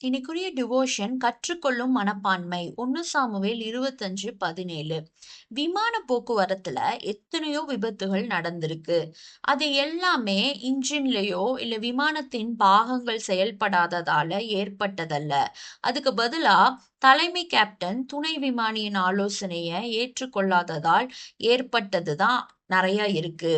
இன்னைக்குரிய devotion கற்றுக்கொள்ளும் மனப்பான்மை 1 Samuel 25:17. விமான போக்குவரத்துல எத்தனையோ விபத்துகள் நடந்திருக்கு. அது எல்லாமே இன்ஜின்லயோ இல்ல விமானத்தின் பாகங்கள் செயல்படாததால ஏற்பட்டதல்ல. அதுக்கு பதிலா தலைமை கேப்டன் துணை விமானியின் ஆலோசனைய ஏற்றுக்கொள்ளாததால் ஏற்பட்டதுதான் நிறைய இருக்கு.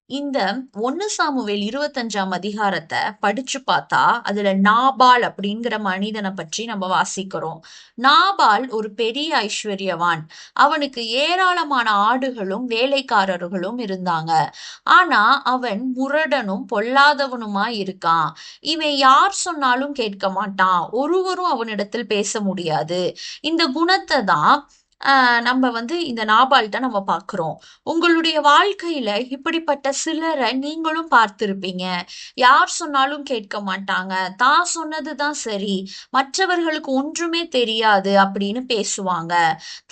இந்த 1 சாமுவேல் 25ஆம் அதிகாரத்த படிச்சு பார்த்தா, அதுல நாபால் அப்படிங்கிற மனிதன பற்றி நம்ம வாசிக்கிறோம். நாபால் ஒரு பெரிய ஐஸ்வர்யவான். அவனுக்கு ஏராளமான ஆடுகளும், வேலைக்காரர்களும் இருந்தாங்க. ஆனா, அவன் முரடனும், பொல்லாதவனுமா இருக்கான். இவன் யார் சொன்னாலும் கேட்க மாட்டான். ஒருவரும் அவனிடத்தில் பேச முடியாது. இந்த குணத்த தான் நம்ம இந்த நாபால்ட்ட நம்ம பார்க்கிறோம். உங்களுடைய வாழ்க்கையில இப்படிப்பட்ட சிலரை நீங்களும் பார்த்திருப்பீங்க. யார் சொன்னாலும் கேட்க மாட்டாங்க. தான் சொன்னதுதான் சரி. மற்றவர்களுக்கு ஒன்றுமே தெரியாது அப்படின்னு பேசுவாங்க.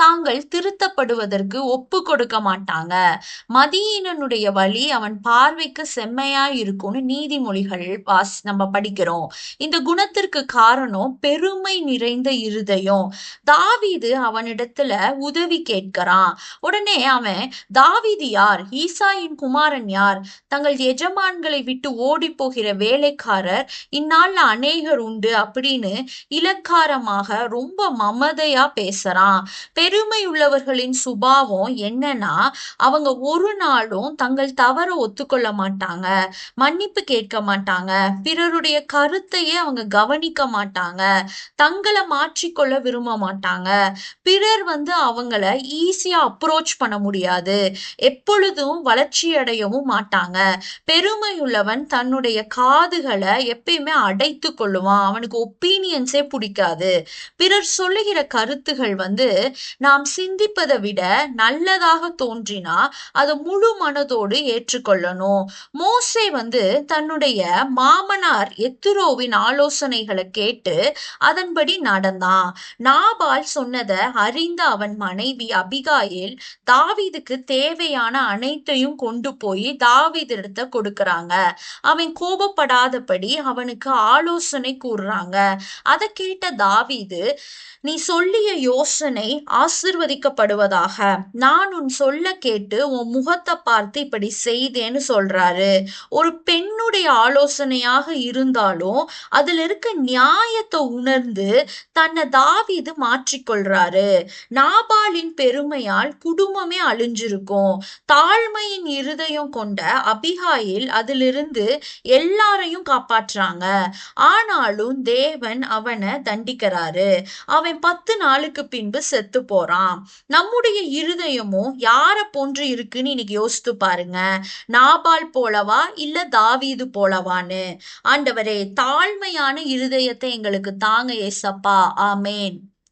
தாங்கள் திருத்தப்படுவதற்கு ஒப்பு கொடுக்க மாட்டாங்க. மதியீனனுடைய வழி அவன் பார்வைக்கு செம்மையா இருக்கும்னு நீதிமொழிகள் நம்ம படிக்கிறோம். இந்த குணத்திற்கு காரணம் பெருமை நிறைந்த இருதயம். தாவீது அவனிடத்துல உதவி கேட்கிறான். உடனே அவன், தாவீது யார்? ஈசாயின் குமாரன் யார்? தங்கள் எஜமான்களை விட்டு ஓடி போகிற வேலைக்காரர் இந்நாள்ல அநேகர் உண்டு அப்படின்னு இலக்காரமாக ரொம்ப மமதையா பேசுறான். பெருமை உள்ளவர்களின் சுபாவம் என்னன்னா, அவங்க ஒரு நாளும் தங்கள் தவற ஒத்துக்கொள்ள மாட்டாங்க, மன்னிப்பு கேட்க மாட்டாங்க, பிறருடைய கருத்தையே அவங்க கவனிக்க மாட்டாங்க, தங்களை மாற்றிக்கொள்ள விரும்ப மாட்டாங்க. பிறர் அவங்கள ஈஸியா அப்ரோச் பண்ண முடியாது. எப்பொழுதும் வளர்ச்சி அடையவும் மாட்டாங்க. பெருமையுள்ளவன் தன்னுடைய காதுகளை எப்பயுமே அடைத்து கொள்ளுவான். அவனுக்கு ஒப்பீனியன்ஸே பிடிக்காது. பிறர் சொல்லுகிற கருத்துகள் நாம் சிந்திப்பதை விட நல்லதாக தோன்றினா அதை முழு மனதோடு ஏற்றுக்கொள்ளணும். மோசே தன்னுடைய மாமனார் எத்திரோவின் ஆலோசனைகளை கேட்டு அதன்படி நடந்தான். நாபால் சொன்னதை அறிந்த அவன் மனைவி அபிகாயில் தாவீதுக்கு தேவையான அனைத்தையும் கொண்டு போய் தாவீதிடத்தை கொடுக்கறாங்க. அவன் கோபப்படாதபடி அவனுக்கு ஆலோசனை கூறுறாங்க. அதை கேட்ட தாவீது, நீ சொல்லிய யோசனை ஆசிர்வதிக்கப்படுவதாக. நான் உன் சொல்ல கேட்டு உன் முகத்தை பார்த்து இப்படி செய்தேன்னு சொல்றாரு. ஒரு பெண்ணுடைய ஆலோசனையாக இருந்தாலும் அதுல இருக்க நியாயத்தை உணர்ந்து தன்னை தாவீது மாற்றிக்கொள்றாரு. நாபாலின் பெருமையால் குடும்பமே அழிஞ்சிருக்கும். தாழ்மையின் இருதயம் கொண்ட அபிகாயில் அதிலிருந்து எல்லாரையும் காப்பாற்றுறாங்க. ஆனாலும் தேவன் அவனை தண்டிக்கிறாரு. அவன் 10 நாளுக்கு பின்பு செத்து போறான். நம்முடைய இருதயமும் யார போன்று இருக்குன்னு இன்னைக்கு யோசித்து பாருங்க. நாபால் போலவா இல்ல தாவீது போலவான்னு. ஆண்டவரே, தாழ்மையான இருதயத்தை எங்களுக்கு தாங்க ஏசப்பா. ஆமேன்.